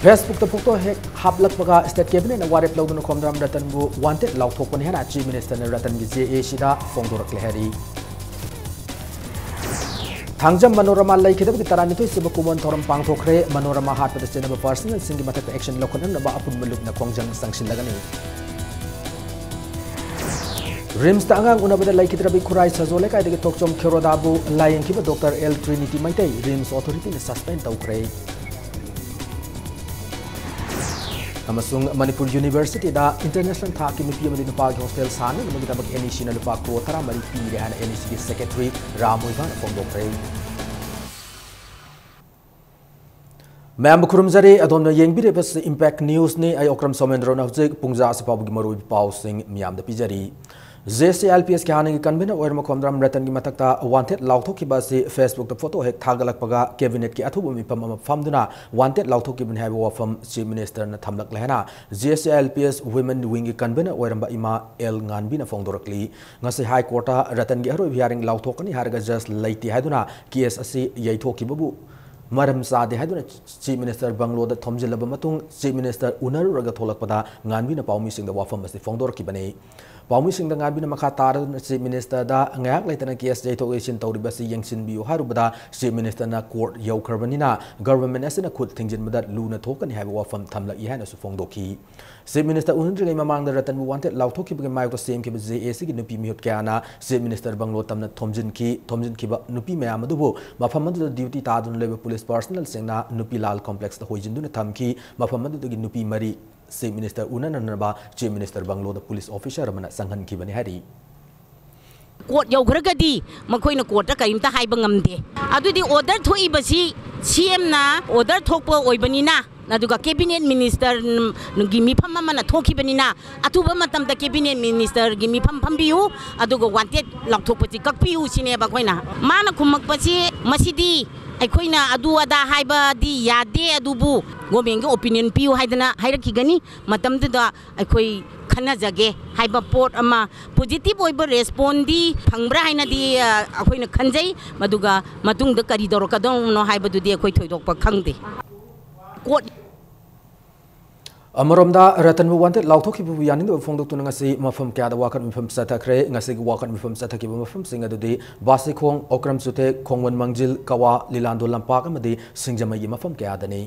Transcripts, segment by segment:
Facebook the photo hek haplak baga state cabinet na warep lawdun khomdram ratan bu wanted lawthokpani hana chief minister na ratan gi JA sida fongdorak lehari thangjam manorama lai khidab gi tarani to siba kumon thoram pangthokre manorama hat pada senaba personal singi matak action lokon na ba apun maluk na khongjang sanction lagani Rims ta angang unabada lai khidrabi khurai sajole kai degi tokchom kherodabu layen kiba Dr. L Trinity Maitai Rims authority na suspend tawkre Amasung Manipuri University da international thaki nupi amadi nupa gi hostel sana namagi tabak NEC na lupa crore thara mari pi rehana NEC gi secretary Ramoivan fongdokre Ma'am Kurumzari adom na yengbire bas impact news ni ay okram somendro na hujek pungja sipabu gi maroi pau sing miam da pijari JCLPS ke haning convener oirma khomdram ratan gi matakta wanted lauthok ki basi Facebook the photo hek thagalak paga cabinet ki athubu mi pam famduna wanted lauthok ki bin haibo wafam chief minister na thamlak lehna JCLPS women wing ki convener oiramba ima L nganbi na fongdorakli ngase high court ratan gi aroi hearing lauthok ni harga just laiti haiduna case asi yaithok ki babu maram sade haiduna chief minister banglo da thomjilaba matung chief minister unaru raga tholakpada nganbi na pawmi sing da wafam asi fongdoraki bane Pawmi sing da nganbi na makhatar chief minister da ngayak laitana case jaithok isin tawribasi yengsin biu harubada chief minister na court yaukharbani na government asina khut thingjin mada luna thokani haiba wafam thamla i hana su fongdoki chief minister unri ngai mamang da ratan wanted lauthok ki mayok to sem ki JAC gi nupi mihut kana chief minister banglo tamna thomjin ki ba nupi mayam adubu mafam adu duty ta dun leba police personnel singna nupi lal complex da hoijin dun thamki mafam adu gi nupi mari chief minister unananaba chief minister banglo da police officer mana sanghan ki bani hari court yaugragadi makoina court ta kaimta haiba ngamde adudi order thoi basi CM na order thokpa oibani na naduga cabinet minister gi mifam mana thoki bani na atuba matam da cabinet minister gi mifam phambiu aduga wanted lakthokpati kakpiu sine ba koina mana khumak pasi masidi aikoina adu ada haiba di yade adubu gomengi opinion piu haidana hairakigani matam da aikoi khana jage haiba port ama positive oiba respondi phangbra haina di akoina khanjai maduga matung da kari dor kadon no haiba du di akoi thoidok pa khangde court Amaromda ratan bu wanted lauthok ki bu yanin do fongdok tu ngasi mafam kya da wakan mifam sathakre ngasi gi wakan mifam sathaki bu mafam singa du di basi khong okram sute khongwan mangjil kawa lilando lampak amadi singjamai gi mafam kya da ni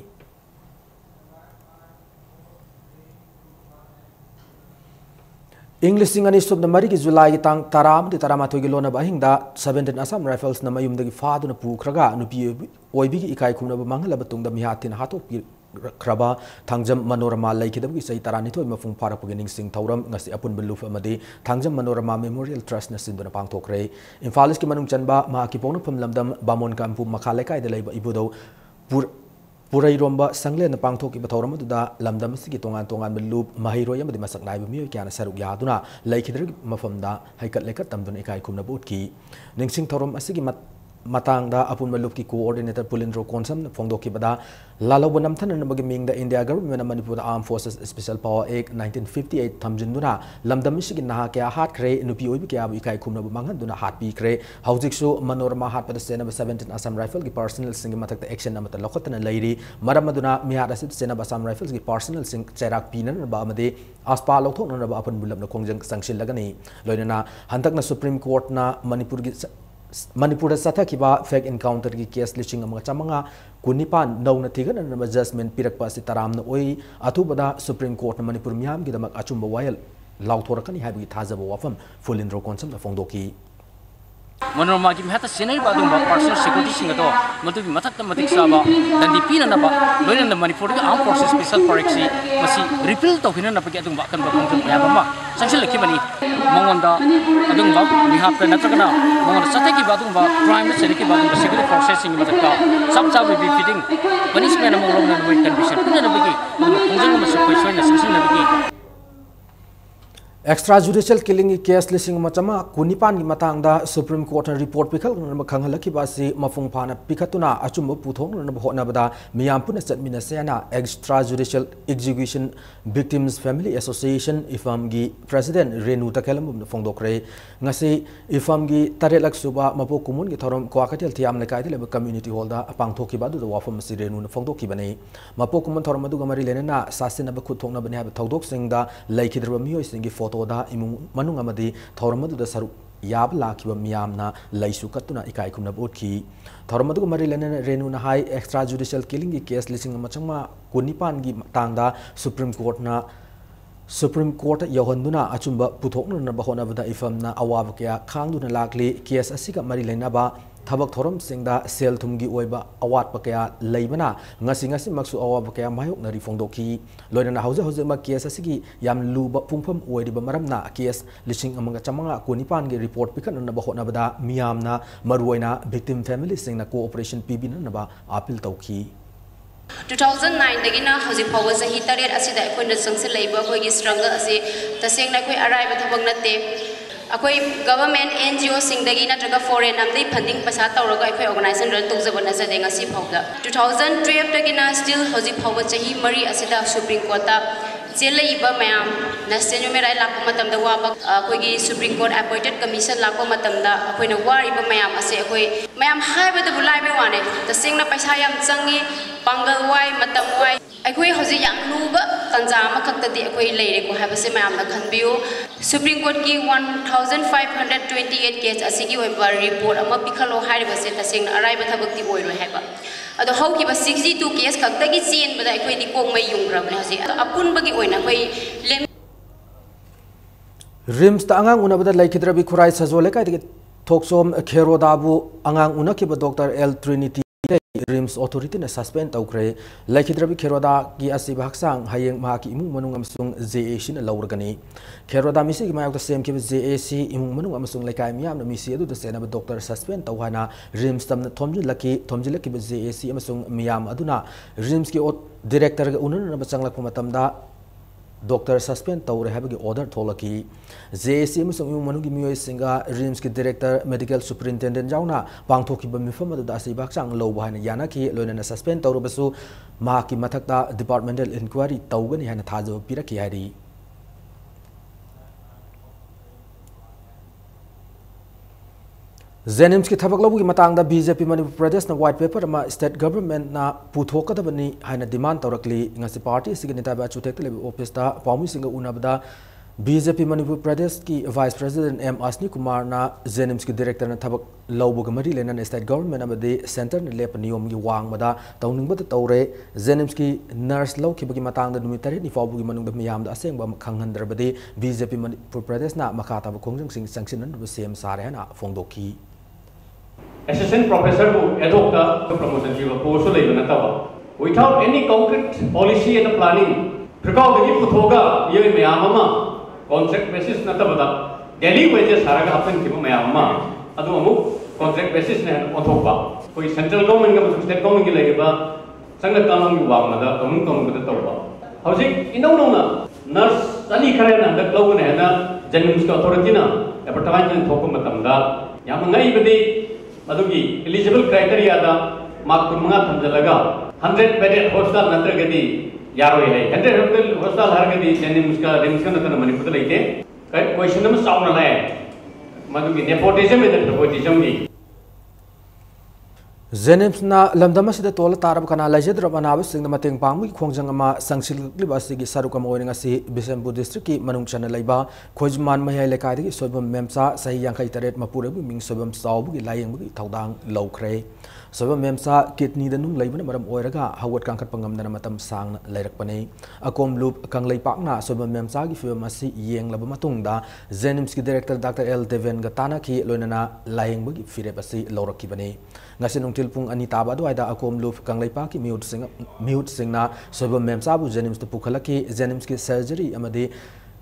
English singani sub na mari ki July ki tang taram di taramathoi gi lona bahing da 17 Assam Rifles na mayum da gi fadu na pu khraga nupi oibi gi ikai khumna ba mangala batung da mihatin hatok Kraba Thangjam Manorama Laikidab ki sai tarani thoi mafung phara pugining sing thauram ngasi apun beluf amadi Thangjam Manorama Memorial Trust na sinduna pangthokre Infalis ki manung chanba ma ki pongna phum lamdam bamon kampu makhalai kai de leiba ibudo purai romba sangle na pangthok ki bathauram da lamdam sigi tongan belup mahiro yam di masak nai mi kyana saruk yaduna laikidr mafamda haikat lekat tamdun ikai khumna butki ningsing thauram asigi matang da apun malup ki coordinator pulindro konsam fongdok ki bada lalaw nam than na magiming da India government Manipur Armed Forces Special Power Act 1958 thamjinduna lamdam sigi na kya hat kre nupi oibi kya ikai khumna manghan duna hat pi kre haujiksu manorama hat pada sena 17 Assam Rifle ki personal sing matak da action amata lokhatna leiri maramaduna mihara sit sena Assam Rifles ki personal sing cherak pinan ba amade aspa lokthok na ba apun bulam na kongjang sanction lagani loinana hantak na Supreme Court na Manipur satha kiba fake encounter ki case liching amanga chamanga kunipan nauna thigan na judgment pirak pa si taram na oi athubada Supreme Court na Manipur miam gi damak achumba wayal lauthorkani habi thajaba wafam fulindro konsam na fongdoki Manorama ki mehata senai ba dum ba personal security singa to matu bi mathak matik saba dan di pina na ba loina na Manipur ga Armed Forces Special Force masi repeal to hina na pagi adung ba kan ba kong ya ba sanction lekhi bani mongonda adung ba mihap na takana mongonda satha ki ba dum ba crime se ki ba dum security forces singa matak ka sab will be fitting punishment among long and condition kuna na bagi kongjang ma so question na sanction na bagi extrajudicial killing case lising machama kunipan gi matangda Supreme Court report pikhal na khanghalaki basi mafung phana pikhatuna achumba puthong na hona bada miyam puna chatmina sena extrajudicial execution victims family association ifam gi president Renu Takelam fongdokre ngasi ifam gi tarelak suba mapo kumun gi thorom kwakatel thiam lekai de community hall da apangthoki badu wafam si Renu fongdoki bani mapo kumun thorom adu gamari lenena sasina ba khuthongna bani ha thodok singda laikhidra miyoi singi photo da imung manung amadi thoramadu da saru yab lakiba miyamna laisu katuna ikai kumna botki thoramadu mari lenen Renu na hai extrajudicial killing gi case lising machangma kunipan gi tangda Supreme Court yohanduna achumba puthokna na bahona bada ifamna awab kya khangduna lakli case asika mari lenaba thabak thoram singda sel thumgi oiba awat pakya leibana ngasi maksu awab pakya mayok na rifongdoki loina hauze ma case asigi yam luba pungpham oidiba maramna case lising amanga chamanga kunipan gi report pikan na bahona bada miyamna maruina victim family singna cooperation pb na ba appeal tauki 2009 dagina hauji phawa sahi taret asida akoina sangse leiba khoi struggle ase tasengna khoi araiba thabak natte akoi government NGO singdagi natraga foreign amdai funding pasa tawraga akoi organization run tawjabana sa denga si phawda 2012 dagina still hauji phawa sahi mari asida Supreme Court ta jelaiba mayam national human right lakpa matamda waba akoigi Supreme Court appointed commission lakpa matamda akoina wariba mayam ase akoi mayam haibada bulaibe wane tasengna paisa yam changi pangal wai matam wai akoi hoji yam luba tanja ma khaktadi akoi leire ko habase mayam na khanbiu Supreme Court ki 1528 case asigi oiba report ama pikhalo haibase tasengna araiba thabakti boiro haiba ado hauki ba 62 case khaktagi chen bada akoi di kong mai yungrabne hasi apun bagi oina akoi rims ta angang unabada laikhidra bi khurai sajole kai de thoksom kherodabu angang unakiba Dr. L Trinity rims authority na suspend taukre laikhidra bi kheroda gi asiba haksang hayeng ma ki imung manung amsung JAC na lawrgani kheroda misi gi mayok ta sem ki JAC imung manung amsung laikai miyam na misi adu da sena Dr. suspend tawhana rims tam na thomji laki bi JAC amsung miyam aduna rims ki director ga unun na bachang lakpa matamda Dr. suspend tawre habagi order tholaki JAC amsung imung manung gi miyoi singa rims ki director medical superintendent jauna pangthoki ba mifam adu da asiba haksang lawba hana yana ki loina na suspend tawru basu ma ki mathakta departmental inquiry tawgani hana thajo piraki hari Zenims ki thabak labu ki matangda BJP Manipur Pradesh na white paper ma state government na puthokadabani haina demand tawrakli ngasi party signita ba chutek le office ta paumi singa unabda BJP Manipur Pradesh ki Vice President M Asni Kumar na Zenims ki director na thabak labu ga mari lena state government amade center na lep niyom gi wang mada tawning bata tawre Zenims ki nurse law ki bagi matangda numitari ni fabu gi manung da miyam da aseng ba khanghandra bade BJP Manipur Pradesh na makata ba khongjang sing sanction na sem sare na fongdoki Assistant Professor who adopted the promotion of post without any concrete policy and planning. Because the Putoga, you may ama contract basis Natabada, Delhi wages are happen to Mayama, Adumu, contract basis and Otoba. For central government, state government, Sangatam, Wamada, Amunkum with the Toba. Housing in Nona, nurse Sally Karen and the Globe and Janimska Authority, a Patavan Tokumatamda, Yamangai. Adugi eligible criteria da mark kumanga thamjalaga 100 bedded hostel natragadi yaro hai 100 hostel hargadi jenims ka na Manipur laite question number sound na hai madugi nepotism is nepotism gi Zenims na lamdama sida tola tarab kana lajadra banawa singna mateng pangmu khongjang ama sangsil liba sigi sarukam oiringa si Bishanpur district ki manung chana laiba khojman mahai lekai gi soibam memsa sahi yankai taret mapura bu ming soibam saw bu gi layeng bu gi thaudang lawkhre soibam memsa kidney da nung laibana maram oiraga hawat kangkhat pangam dana matam sang lairakpane akom loop kanglai pakna soibam memsa gi film asi yeng laba matungda Zenims ki director Dr. L Deven gatana ki loinana layeng bu gi fire basi lawrakibane ngasinung tilpung ani taba do aida akom loop kanglai pa ki mute singna soibam memsa bu Zenims tu pukhalaki Zenims ki surgery amade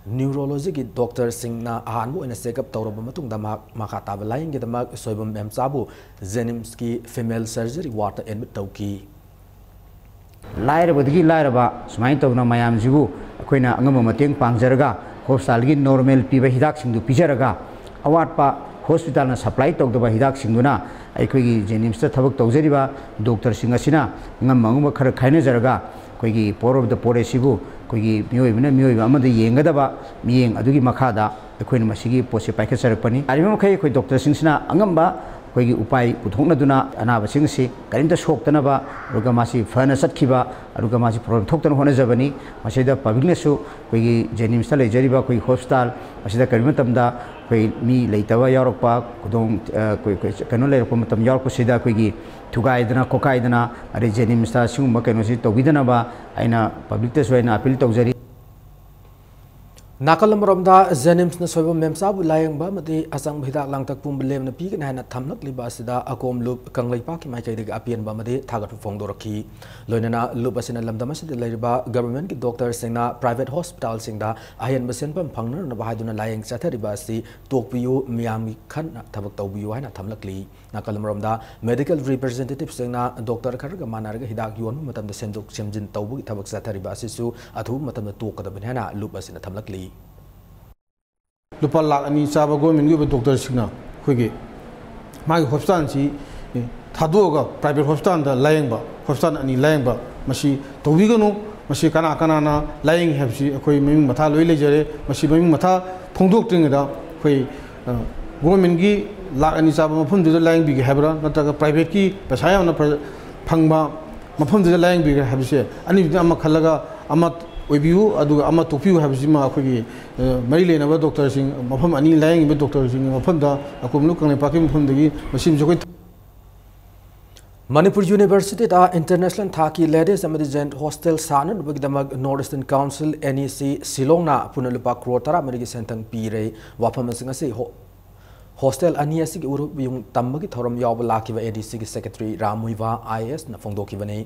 neurology ki doctor singna ahanbu ina check up tawraba matungda makata ba laying gi dama soibam memsa bu Zenims ki female surgery ward admit tawki lairabadgi lairaba sumai tawna mayam jibu akoina angama mateng pangjaraga hospital gi normal piba hidak singdu pijaraga awatpa hospital na supply tawdaba hidak singduna aikogi jenims ta thabak tawjariba doctor singasina ngamanguma khara khaina jaraga koigi power of the poresibu koigi mioibna mioiba amada yengadaba miyeng adugi makhada aikoina masigi posi paikha sarakpani arima khai koi doctor singsina angamba koigi upai puthoknaduna anaba singsi karinta soktanaba aruga masi fana satkiba aruga masi problem thoktana honajabani masida publicnesu koigi jenims ta lejariba koi hospital masida karima tamda koi mi leitaba yarakpa kudong koi kano lerakpa matam yarakpa sida koigi thugaidana kokaidana ari jenims ta singuma kanosi tawbidanaba aina public ta soina appeal tawjari Nakalamromda Zenims na soibo memsabu layang ba mati asang bhidak lang takpum belem na pigan hana thamnak liba asida akom loop kanglai pa ki mai kai dega apian ba mati thagat phongdoraki loinana loop asina lamdama sida laiba government ki doctor singna private hospital singda ayan basen pam phangna na bahaduna layang chathari ba si tokpiyo miyam khan thabak tawbiyo hana thamlakli Nakalamromda medical representative singna doctor kharga manarga hidak yon matam da sendok semjin tawbu thabak chathari ba sisu athu matam da tokada hana loop asina thamlakli lupa lakh ani chaba government gi doctor singna khogi mai hospital si thadu ga private hospital da layang ba hospital ani layang ba masi tobi ganu masi kana kana na layang have si khoi ming matha loi lejare masi ming matha phongdok ting da khoi government gi lakh ani chaba mafum de layang bi gi habra nata private ki pasaya na phangba mafum de layang bi gi habse ani ama khalaga ama Oibiu adu ama topiu habisima akhoi marile na doctor sing mafam ani laying be doctor sing mafam da akomlu kang pakim mafam dagi masim jokoi Manipur University da international thaki ladies amadi gent hostel sanan bagdamag Northeastern Council NEC Silongna punalupa crore tara merigi sentang pire wapam singase hostel aniasi ki uru yung tambagi thoram yaw lakiwa NEC ki secretary Ramuiva IS na phongdoki bane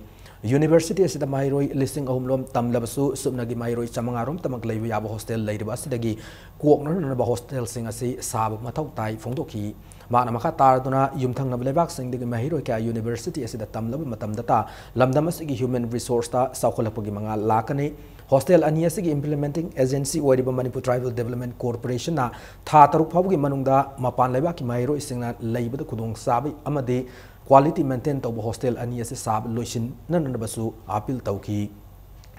University asida mairoi listing ahumlom tamlabasu subnagi mairoi chamangarom tamak leibu yaba hostel leiba asidagi kuokna na ba hostel sing asi sab mathau tai phongdoki mana makha tarduna yumthang na lebak sing digi mairoi ka University asida tamlab matam data lamdam asigi human resource ta saukhalapagi manga lakani hostel aniasi ki implementing agency wariba Manipur Tribal Development Corporation na tha taruk phawgi manungda mapan lebak ki mairoi singna leibada khudong sabi amade quality maintain to hostel ani ase sab loisin nan basu appeal tauki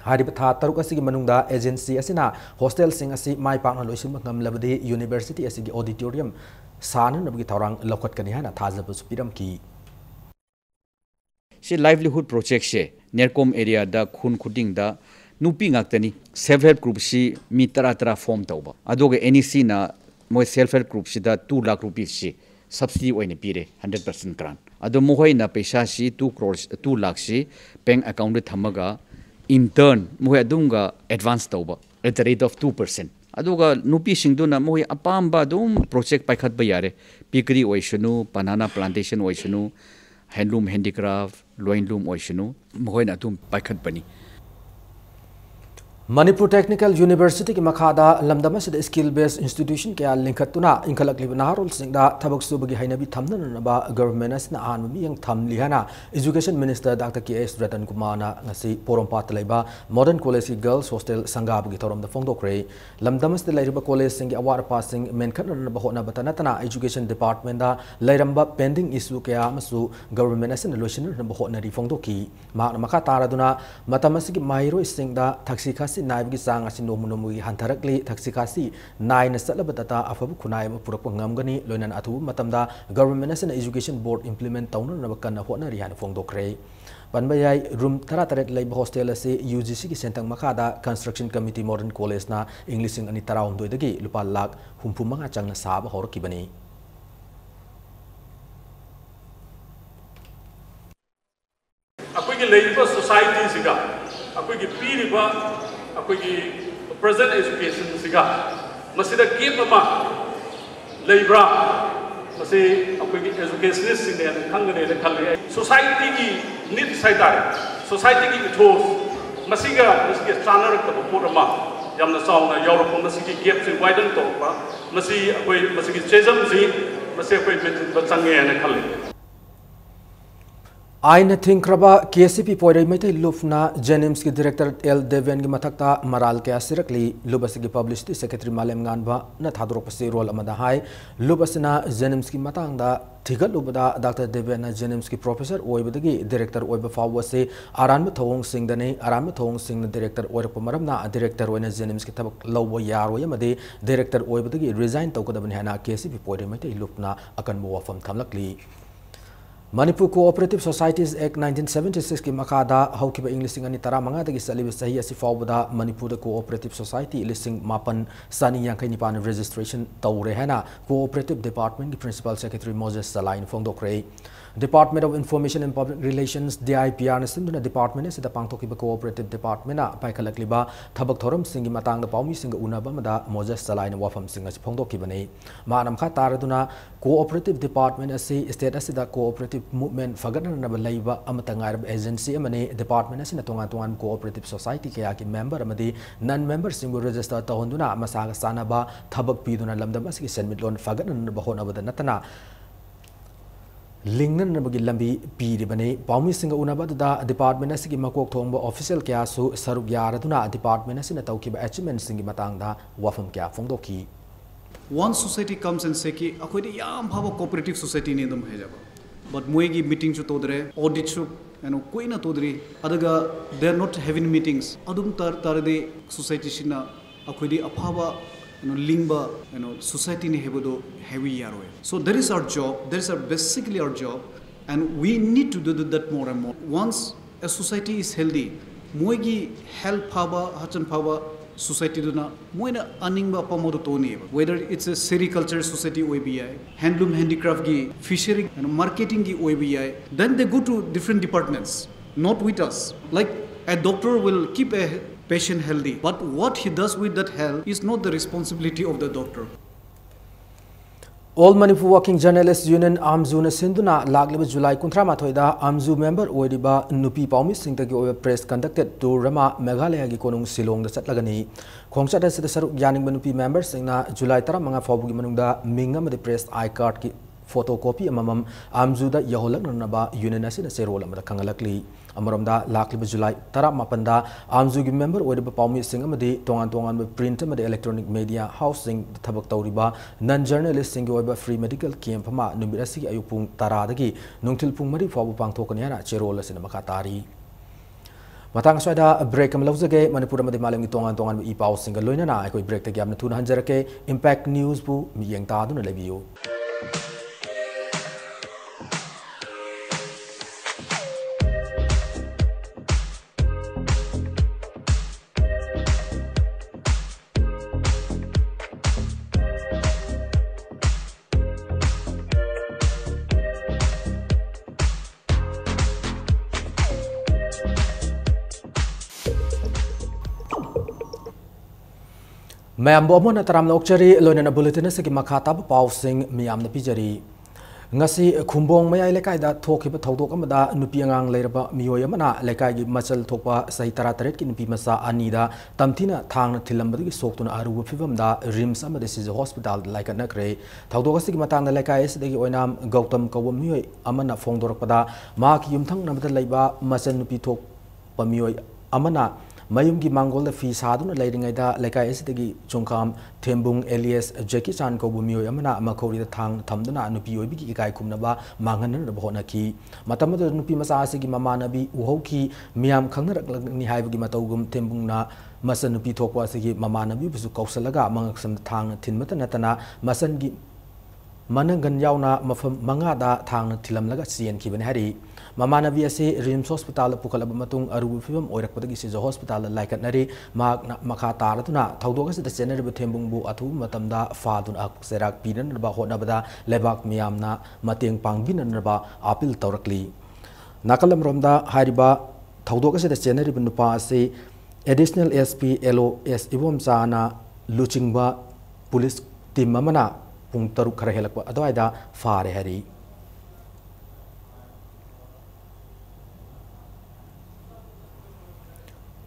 hari tha taruk asigi manungda agency asina hostel sing asi mai pak na loisin ngam labade university asigi auditorium sanan nabgi thorang lokot kani hana thajabu piram ki si livelihood project se nerkom area da khun khuding da nupi ngaktani self help group si mi tara form tauba adoge NEC na moi self help group si da 2 lakh rupees si subsidy oine pire 100% grant ado mohoi na paisa si 2 lakh si bank account de thamaga intern mohoi adunga advance tauba at the rate of 2% aduga nupi singdu na mohoi apamba dum project paikhat ba yare pikri oisunu banana plantation oisunu handloom handicraft loinloom oisunu mohoi na dum paikhat bani Manipur Technical University ki makhada lamdama sida skill based institution kaya linkatuna inkalakli naharol singda thabak subagi hainabi thamna ba government asna an mi yang thamli hana education minister Dr. K.S. Ratan Kumar na ngasi porompat laiba modern college girls hostel sangab gi thorom da phongdokre lamdama sida laiba college sing awar passing menkhan na ba hona batana tana education department da lairamba pending issue kaya masu government asna lotion na ba hona ri phongdoki ma makha taraduna matamasi ki mairo singda thaksi khasi naibgi sang asi nomunomugi hantarakli thaksikasi nai na salaba data afabu khunai ma purak ngamgani loinan athu matamda government asana education board implement tawna na bakana hona ri han phongdokre panbayai room 33 leiba hostel ase UGC ki sentang makada construction committee modern college na english ing ani tarawum doidagi lupa lakh humpumanga changna sab horkibani akogi leiba society siga akogi piriba akogi present education siga masida gap ama leibra masi akogi educationist sine khangane le khalle society ki need saidai society ki ethos masiga masiga stranar ka purama yamna sauna europe masigi gap se widen to ba masi akoi masigi chezam si masi akoi bachange ne khalle आइन थिंक्रबा KCP पोइरै मैते लुफना जेनिम्स की director L Deven की मथक्ता moral के सिरकली लुबस की publicity secretary मालेम गानबा न थादोरपसे role अमदा हाय लुबसना जेनिम्स की मतंगदा थिगलुबदा doctor Deven जेनिम्स की professor ओइबदगी director ओइब फावसे आराम थोंग सिंगदने आराम थोंग सिंग डायरेक्टर ओइरप मरमना डायरेक्टर ओइना जेनिम्स की थबक लौब यारोय मदे डायरेक्टर ओइबदगी रिजाइन तौकदबने हाना केसीपी पोइरै मैते लुफना अकन वफम थमलकली Manipur Cooperative Societies Act 1976 की मखादा हौकिबा इंग लिसिंग अनि तरा मंगा दगी सलिब सही असि फावबदा मणिपुर कोऑपरेटिव सोसाइटी लिसिंग मापन सनी यांखै निपान रजिस्ट्रेशन तौरे हैना कोऑपरेटिव डिपार्टमेंट की प्रिंसिपल सेक्रेटरी मोजेस सलाइन फोंदोक्रे department of information and public relations DIPR ने सिंधुना डिपार्टमेंट से पांगथोकिबा कोऑपरेटिव डिपार्टमेंट ना पाइखलकलिबा थबक थोरम सिंग की मतंग पाउमी सिंग उनबा मदा मोजेस सलाइन वाफम सिंग असि फोंदोकिबने मानम खा तारदुना कोऑपरेटिव डिपार्टमेंट असि स्टेट असिदा कोऑपरेटिव मूवमेंट फगननब लैबा अमतंगारब एजेंसी अमने डिपार्टमेंट असिना तोंगा तोंगान कोऑपरेटिव सोसाइटी कया की मेंबर अमदी नन मेंबर सिंग रजिस्टर तहोंदुना मसागा सानाबा थबक पीदुना लमदम असि सेनमिटलोन फगननब होनबद नतना लिंगनबगी लंबी पीरिबने पाउमी सिंग उनबदा डिपार्टमेंट असि मकोक थोंब ऑफिशियल क्यासु सरुक यारदुना डिपार्टमेंट असिना तौकिबा अचीवमेंट सिंग मतंगदा वफम क्या फोंदोकी One society comes and say कि अखोई याम भाव cooperative society ने दम है जब but मोई की meeting जो तोदरे audit जो कोई ना तोदरी अदगा they are not having meetings अदुम तर दे society शिना अखोई अफावा लिंगबा society ने हेबोदो heavy यारोए so that is our job, that is our basically our job and we need to do that more and more. Once a society is healthy मोई की health फावा हचन फावा society do na moina aningba pamodo toni whether it's a sericulture society OBI handloom handicraft gi fishery and marketing gi OBI then they go to different departments not with us like a doctor will keep a patient healthy but what he does with that health is not the responsibility of the doctor. All Manipur Working Journalists Union AMZU na sinduna lagliba July 13 AMZU member oiriba nupi paumi singtagi oiba press conducted tour rama Meghalaya gi konung Silong da chatlagani khongchada sida saruk yaning nupi members singna July 19 fawbugi manungda minga made press I card ki photocopy amamam AMZU da yaholaknaba union asina serol amada kangalakli अमरमदा लाखलिब जुलाई 18 दा आमजू की member ओइरब पाउमी सिंग अमदि तोंगान तोंगान print अमदि इलेक्ट्रॉनिक मीडिया हाउसिंग थबक तौरिबा नन जर्नलिस्ट सिंग ओइब फ्री मेडिकल कैंप मा नुमित असि अयुक पुंग 10 दगी नुंगथिल पुंग 3 फावब पांगथोकनि हाना चेरोल असिन मखा तारी मतंग स्वादा ब्रेक अम लौजगे मणिपुर अमदि मालमगी तोंगान तोंगान इ पाउ सिंग लोइनना अखोइ ब्रेक तगी यामना थुना हंजरके इंपैक्ट न्यूज बु मियंग तादुना लेबियो मैम बोमन तराम नोक्चरी लोनना बुलेटिन से मखाता पाव Singh मियाम पिजरी ngasi khumbong mayai lekai da thokiba thodok amada nupi angang leiraba miyoy amana lekai gi machal thokpa sahi 38 ki nupi masa ani da tamthina thang thilambadi gi soktuna aru phibam da rims amade si hospital laikat na kre thodok asigi matang da lekai asigi oinam gautam kawam miyoy amana phongdorpada ma ki yumthang namada leiba machal nupi thok pamiyoy amana mayum gi mangol da fi saduna leiringai da lekai asigi chungkam thembung elias jeki chan ko bumiyoy amana makhori da thang thamduna nupi oibi gi ikai khumnaba manganan da bhona ki matamada nupi masa asigi mamanabi uhoki miyam khangnarak ni haibagi matawgum thembung na masan nupi thokwa asigi mamanabi bisu kausalaga mangaksam thang thinmata natana masan gi manangan yauna mafam manga da thang thilamlaga sien ki ben hari mamanabi ase rims hospital pukalaba matung aru fibam oirakpadagi si hospital laikat nari makha taratuna thodogasi da general thembung bu athu matamda fadun ak serak pinan ba hona bada lebak miyamna mateng pangbin ba apil tawrakli nakalam romda hariba thodogasi da general nupa ase additional SP LOS ivom sana luchingba police team amana pung taruk khara helakwa adwaida fare hari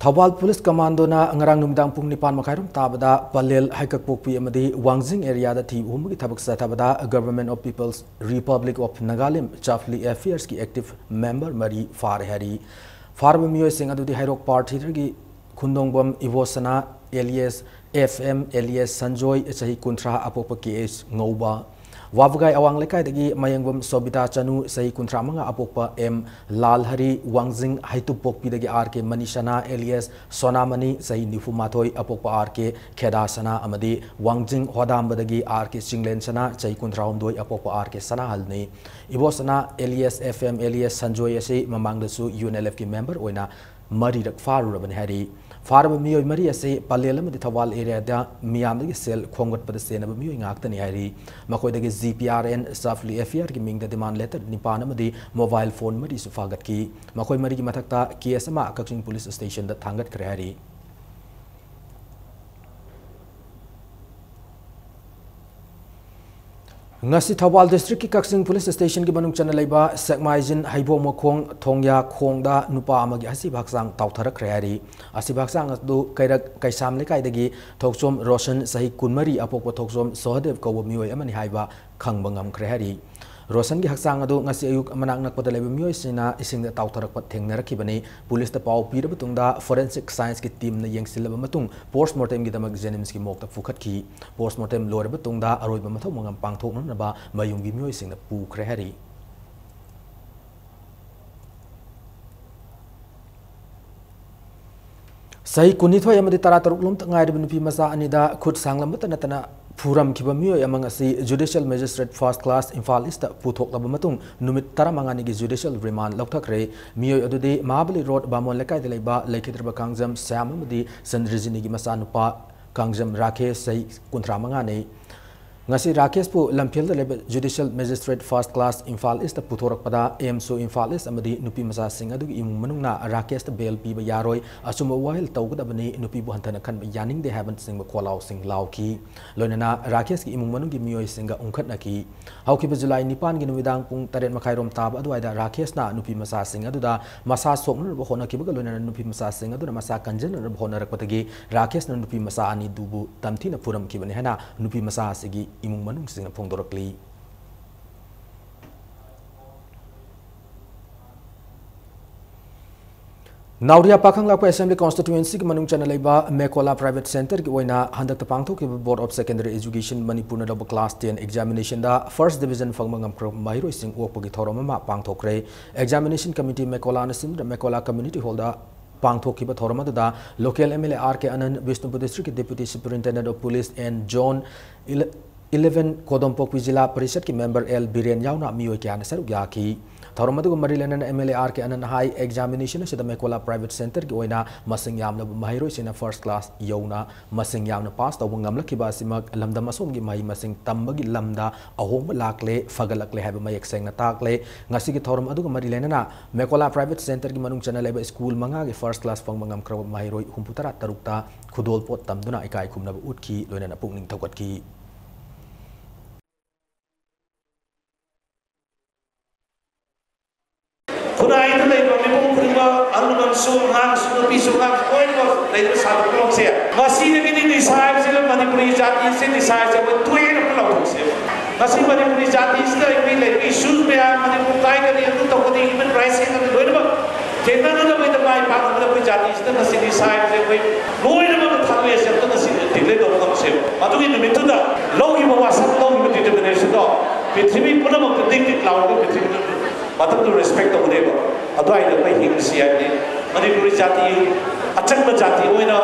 Thawal Police Commando na ngarang numdang pung nipan makairum tabada palel haikak pokpi amadi Wangjing area da thi umgi thabak sa tabada Government of People's Republic of Nagaland Chafli Affairs ki active member Mari Far Hari Farm Mio Singh adu di Hairok Party gi Khundongbam Ivosana alias FM alias Sanjoy chahi kuntra apopa case ngauba Wabugai awang lekai dagi mayangbam Sobita Chanu sahi kuntra manga apokpa M Lalhari Wangjing haitu pokpi dagi RK Manishana alias Sonamani sahi Nifumathoi apokpa RK Khedasana amadi Wangjing Hodamba dagi RK Singlensana sahi kuntra homdoi apokpa RK Sana halni Ibosana alias FM alias Sanjoy ase mamangdasu UNLF ki member oina Mari rak faru raban hari Farm Mio Maria say Palela the Tawal area da Miami sell Kongot Padasena Mewing Acton Harry, Mako the ZPRN Safli FR giving the demand letter Nipanama the mobile phone Mari Sufagat key, Mako Mari Matakta, Kiasama, Coaching Police Station that Tangat Krahari. Ngasi Thawal District ki Kaksing Police Station ki banung channel laiba Sekmaijin Haibo Mokong Thongya Khongda nupa amagi asib haksang tawthara krayari asib haksang adu kairak kaisam lekai dagi thoksom Roshan sahi kunmari apokpa thoksom Sohadev ko mioi amani haiba khangbangam krayari Roshan ki haksang adu ngasi ayuk manak nakpada laiba mioi sina isingda tawthara pat thengnarakibani police ta pau pira batungda forensic science ki team na yengsilaba matung post mortem gi damak jenims ki mokta fukhat ki post mortem lore batungda aroiba mathau mangam pangthok ba mayung gi mioi sing na pu krehari sai kunithoi amadi tarataruk lum tangai ribun pi masa anida khut sanglam batana tana Puram kiba miyo amang asi Judicial Magistrate First Class Infal East puthok laba matung numit taramangani gi judicial remand lokthakre miyo adudi Mahabali Road Bamon lekai de leiba lekitrba kangjam Sam amadi Sandrijini gi masa nupa kangjam Rakesh sai kuntramangani ngasi Rakesh pu lamphel de Judicial Magistrate First Class Infal East puthorak pada AMSO Infal East amadi nupi masa sing adu imung manungna Rakesh bail pi ba yaroi asuma wahil tawgdabani nupi bu hantana khan ba yaning de haven't sing ba kholau sing lauki loinana Rakesh ki imung manung gi miyoi singa ungkhatna ki hauki ba July 9 gi nuwidang pung 8 makhairom tab adu aida Rakesh na nupi masa sing adu da masa sokna ba hona ki ba loinana nupi masa sing adu na masa kanjen na ba hona rakpatagi Rakesh na nupi masa ani dubu tamthina puram ki bani hana nupi masa sigi imung manung sing phongdorakli Nauria Pakang Lakpa Assembly Constituency ki manung channel laiba Mekola Private Center ki oina handak tapangthok ki Board of Secondary Education Manipur na class 10 examination da first division phangmangam kro mairo sing okpagi thoroma ma pangthokre examination committee Mekola na sim Mekola community hall da pangthok ki ba thoroma da local MLA RK Anand Vishnupur district deputy superintendent of police and John 11 Kodompok Jila Parishad ki member L Biren yauna mioi kya na saruk yaki Thoromadu Marilanan MLA RK Anan high examination sida Mekola Private Center ki oina masing yamna mahiro sina first class yauna masing yamna pass taw ngamla ki ba simak lamda masom gi mai masing tambagi lamda ahom lakle fagalakle haba mai ekseng na takle ngasi ki thorom adu Marilanana Mekola Private Center ki manung channel eba school manga ki first class phang mangam kra mahiro humputara tarukta khudol pot tamduna ikai khumna utki loinana pukning thokat ki Kunai itu lagi memang kurima anuman sungang sunupi sungang koi itu lagi satu pulau saya masih lagi di desa saya Manipuri jati saya desa saya betul pulau saya masih Manipuri jati saya ini lagi isu mereka Manipuri kaya kan itu tahu kan human rights itu dua nama kita nana kita mai pak Manipuri jati saya masih desa saya dua nama thangwe saya itu masih tidak dua nama saya atau ini itu dah logi mawasan logi determination dah Pithribi pun nama ketik lawan Pithribi Matam tu respect tu boleh bah. Ado ada apa yang siap ni. Manipuri jati, acak berjati, oina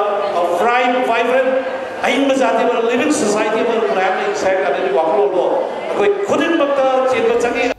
vibrant, ain berjati, living society berperan saya ada di waktu lo. Aku kudin bakta cian bercanggih.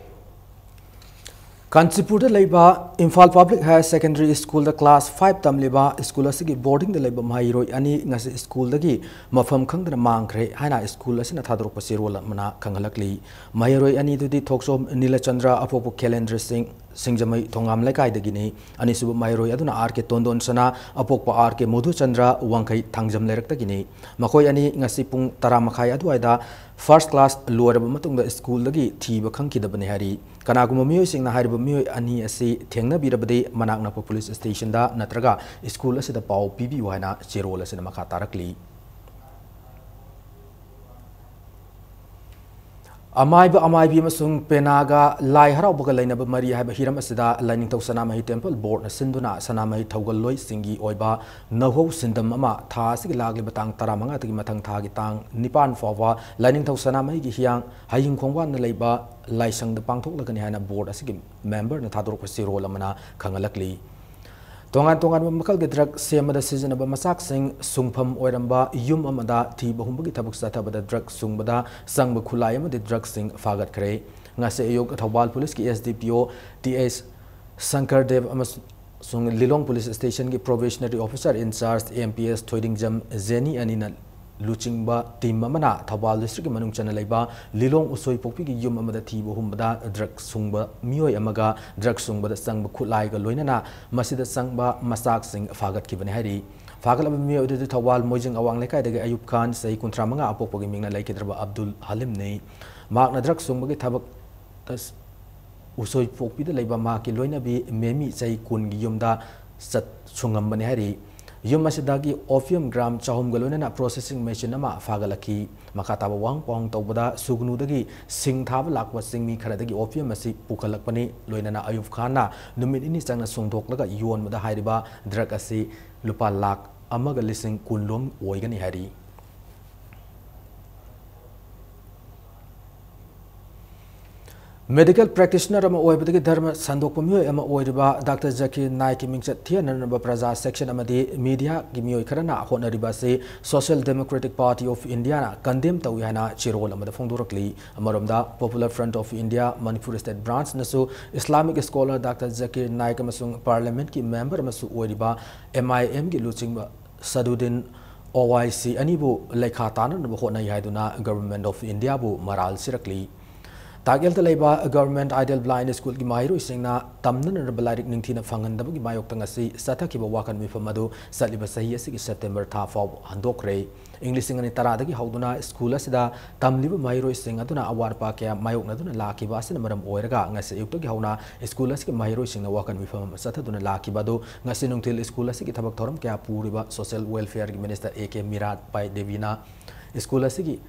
Kancipur laiba Imphal Public Higher Secondary School the class 5 tam leba school asigi boarding the laiba mahiroi ani ngasi school dagi mafam khangdana mangkhre haina school asina thadrok pasirol mana khanghalakli mahiroi ani dudi thoksom Nilachandra apopo calendar singh Singjamai Thongam Lekaidagini, Anisubu Mairo Yaduna Arke Tondon Sana, Apokpa Arke Modhu Chandra, Wankai Tangjam Lerektagini, Makoyani Ngasipung Taramakaya Duaida, first class lower Matung the school lagi, Tiba Kanki the Benehari, Kanagumio sing the Haribumio Ani Asi, Tengna Birabade, Managna Police Station da, Natraga, school as the Pau, Pibi Wana, Chirolas in Makatarakli. Amai Masung Penaga, Lai Harabuka Lena Maria have Hiram Asida, Lining to Sanamahi Temple, Board Sinduna, Sanamahi Togaloi, Singi Oiba, Noho Sindamama, Tasik Lagli Batang Taramanga, Matang Tagitang, Nipan Fova, Lining to Sanamahi Hiang, Haying Kongwan Labor, Laisang the Pangtok Laganihana Board as a member, Natadro Siro Lamana, Kangalakli. Tongan makal ge drug sema da season ba masak sing sungpham oiramba yum amada thi bahum gi thabuk sa thabada drug sungbada sangba khulai am de drug sing fagat khre nga se yok thawal police ki SDPO TS Sankar Dev sung Lilong police station ki probationary officer in charge MPS Thoiding Jam Zeni anina Luchingba team Mamana, Tawal district Manung Channel Leba, Lilong Usoi Popi Yum Amada Tibo Humbada, Drug Sungba, Mio Yamaga, Drug Sungba, the Sangba Kulaiga Loinana, Masida Sangba, Masak Sing, Fagat Kivan Hari. Fagal Mio did Tawal Mojing Awang Leka, the Ayub Khan, say Kuntramanga, Apopogimina like Abdul Halim Ne, Mark Nadrak Sungba Tabak Usoi Popi, the Leba Maki Loinabi, Memi, say Kun Yumda, Sat Sungam Banehari. Yum Masidagi Opium Gram Chahum Galuna processing machine Nama Fagalaki, Makataba Wang Pong Tobada, Sugunudagi, Sing Tabalak was Sing Me Karadagi Opium Masi Pukalakpani, Loinana Ayuf Khana, Numini Sang Sung Toklaga, Yuan with the Haiba, Drakasi, Lupa Lak, Amaga Lissing Kunlum, Oigani Hari. Medical practitioner ama oibadagi dharma sandokpamyo ama oiriba Dr. Zakir Naik mingchat thiananaba praja section amadi media gimyo kharana honariba se Social Democratic Party of India na condemn tawihana chirol amada phongdorakli amaromda Popular Front of India Manipuri State Branch nasu Islamic scholar Dr. Zakir Naik amasung parliament ki member amasu oiriba MIM gi luchingba Sadudin OIC anibu lekha tananaba honai haiduna Government of India bu maral sirakli Tagel the Labour Government Ideal Blind School Gimairo Singna, Tamnan Balarik Nintina Fangan, the Gimayok Tangasi, Satakiba Wakan Mifamado, Saliba Sayasi, September Tafo, Handokre, English Singani Taradagi, Hauduna, School Asida, Tamliba Mairo Singaduna, Awarpaka, Mayok Naduna Laki Basin, Madam Oirga, Nasi Hauna, School Asik Mairo Sing Wakan Mifam, Sataduna Laki Bado, Nasinung till School Asik Tabaktorum, Kapuriba, Social Welfare Minister A.K. Mirat by Devina, School Asiki.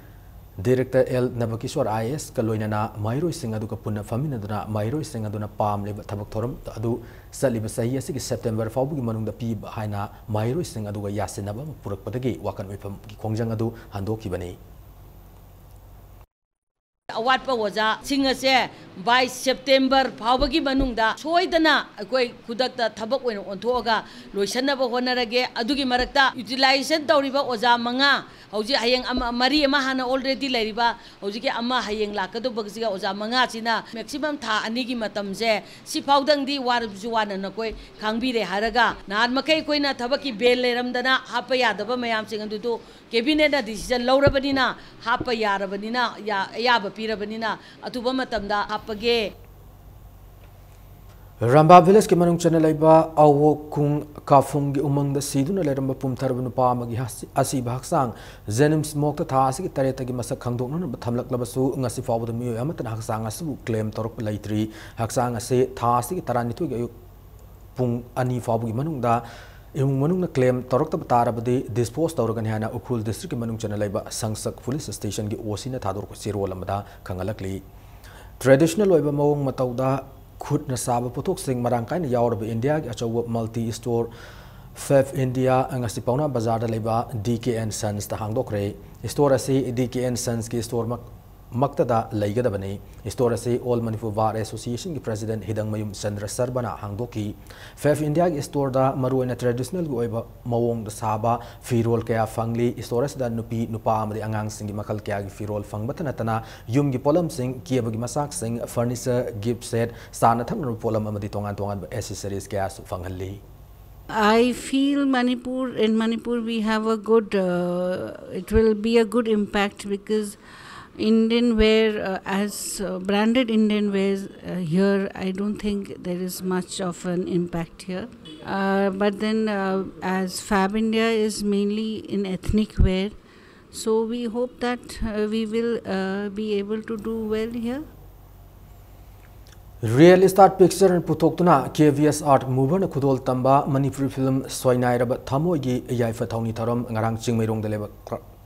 Director L. Nabakishwar IS Kaloinana, Mairo Singaduka Puna Faminaduna, Mairo Singaduna Palm Live Tabaktorum, Adu Saliba Sayasik September Fabu Manung the Pib Haina, Mairo Singaduga Yasinaba, Purakpatagi, Wakan Wipam Kongjangadu, Handoki Bane. Awatpa waja singase by September phawagi manungda soidana akoi kudakta thabak oina onthoga loisanaba honarage adugi marakta utilization tawriba oja manga hauji hayeng mari ama hana already lairiba hauji ke ama hayeng lakadu bagsiga oja manga china maximum tha anigi matamje si phawdang di warju wana na koi khangbire haraga nan makai koina thabaki bel leramdana hapa yadaba mayam singandu cabinet na decision laurabanina hapa yarabanina yaba pirabanina atuba matamda hapage Ramba Village ke manung channel iba awo kung kafung gi umang da siduna leramba pumtarbanu pa magi asi bahaksang zenim smoke ta thasi ki tareta gi masak khangdok no thamlak labasu ngasi fawu da mi amatan haksang asu claim torok laitri haksang ase thasi ki tarani tu gi pung ani fawu gi manung da Yung manung na claim torok ta batara bade dispose tawragan hana Ukhul district manung channel iba Sangsak police station gi osi na thador ko siro lamada khangalakli traditional oiba mawong matawda khut na saba putok sing marangkai na yawrba India gi achaw multi store Fef India angasi pauna bazar da leba DKN Sons ta hangdokre store ase DKN Sons ki store Maktada Laigadabani, Historase All Manipur Bar Association ki President Hidang Mayum Chandra Sarbana Hangdoki, Fef India ki store da maru in a traditional goiba mawong da saba firol kaya fangli Historas da nupi nupa amadi angang singi makal kaya ki firol fang batanatana yum gi polam sing kiabagi masak sing furniture gift set sana thang nu polam amadi tongan accessories kaya su fanghalli. I feel in Manipur we have a good, it will be a good impact because Indian wear as branded Indian wears here, I don't think there is much of an impact here. But then as Fab India is mainly in ethnic wear, so we hope that we will be able to do well here. Real Start Picture and Putoktuna KVS Art Mover na Kudol Tamba Manipuri film Soinai Rabat Tamogi Yaifa Tony Tarom Ngarang Chingmerong de Leva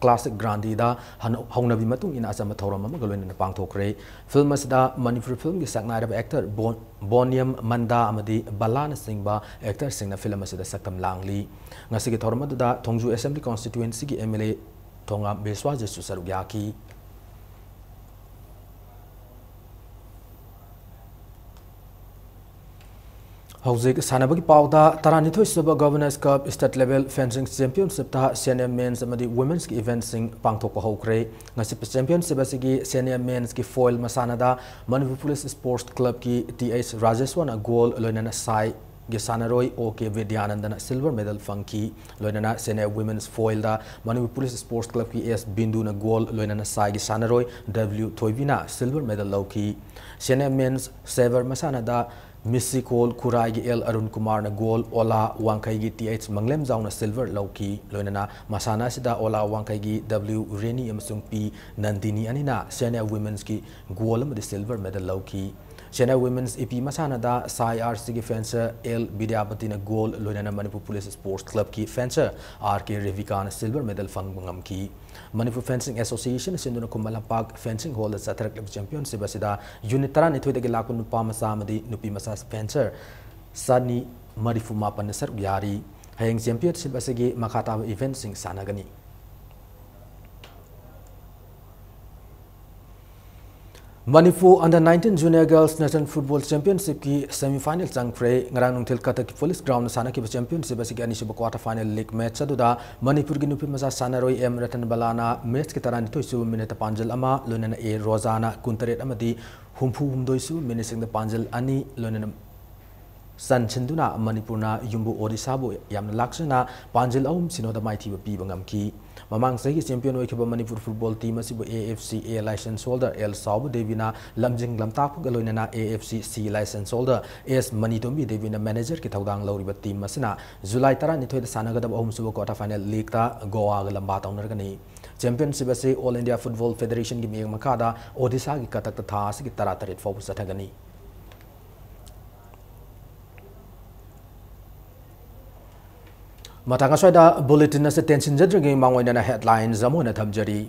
Classic Grandi da Haunabi Matung in Asama Toram Magalwin and Pangtokre. Film as da Manipuri film is Sagnai of actor Boniam Manda Amadi Balana Singba actor sing the film as the Sakam Langli. Nasiki Tormada Tongju Assembly Constituency MLA Tonga Beswa Jesu Sarugaki. Hauzik Sanabagi Pauda, Taranito Suba Governors Cup State Level Fencing Championship ta Senior Men's and Women's Events sing Pangtoko Hokre, Nasip Championship Sigi Senior Men's ki Foil Masanada, Manipur Police Sports Club ki TH Rajeswana Gold Loinana Sai Gisanaroi OK Vidyanandana Silver Medal Funky Loinana Senior Women's Foil da Manipur Police Sports Club ki S Binduna Gold Loinana Sai Gisanaroi W Toivina Silver Medal Loki Senior Men's Sever Masanada Missy Cole Kurai L Arun Kumar na goal Ola Wangkai gi TH Manglem Zau na silver Loki Loinana Masana sida Ola Wangkai gi W Reni amasung P Nandini anina Senior Women's ki goal amadi silver medal Loki Senior Women's EP Masana da Sai RC ki fencer L Bidyapati na goal Loinana Manipur Police Sports Club ki fencer RK Revika na silver medal Fangbangam ki Manipur Fencing Association Sinduna Kumalampak Fencing Hall the Sathrak Club Championship Asida Unit Taran Nitwide Gilakun Nupa Masamadi Nupi Masas Fencer Sani Marifu Mapan Sar Yari Hayang Championship Asigi Makata Event Sing Sanagani Manipur Under-19 Junior Girls National Football Championship ki semi-final changkre ngarang nungthil kata ki Police Ground sana ki championship asigi anisib quarter final league match aduda Manipur gi nupi masa sanaroi M Ratan Balana match ki tarani toisu minute panjal ama lonena A Rozana kuntaret amadi humpu humdoisu minising the panjal ani lonena San Chinduna Manipurna Yumbu Odisabu Yam Laksana Panjal Om Sinoda Mighty Bibangam ki Mamang Sahi champion Wikiba Manipur football team Asibu AFC A license holder El Sabu Devina Lamjing Lamtapu Galoinana AFC C license holder S Manitombi Devina manager Kitaudang Loriba team Masina July Tara Nito the Sanagadab Om Subo quarter final league ta Goa Lambata Nargani Championship Asi All India Football Federation Gimi Makada Odisa Katak the Tas Gitaratarit for Satagani Matanga soida bulletin na sa tension jadringi mangoy na headlines amo na thamjari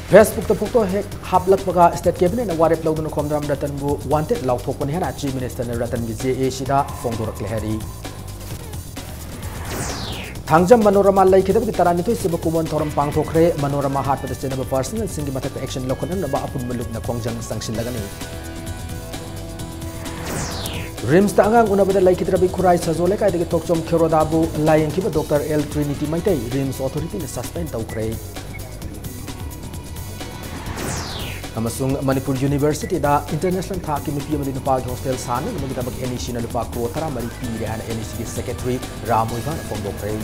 Facebook ta photo hek haplak paga state cabinet na warep lawdo na komdram ratan bu wanted law thok pon hena chief minister na ratan gi JA sida fongdorak lehari Thangjam Manorama lai khidab ki tarani thoi siba kumon thoram pang thokre Manorama hat pa senaba personal singi matak action lokon na ba apun muluk na kongjang sanction lagani Rims ta angang una bada lai kitrabi kurai sajole kai de tokchom kherodabu layen ki Dr. L Trinity Maitai Rims authority ne suspend taukre amasung Manipur University da international tha ki nupi amadi nupa hostel sana namagi tabak NEC na lupa ko tara mari pi re han NEC secretary Ramoivan fongdokre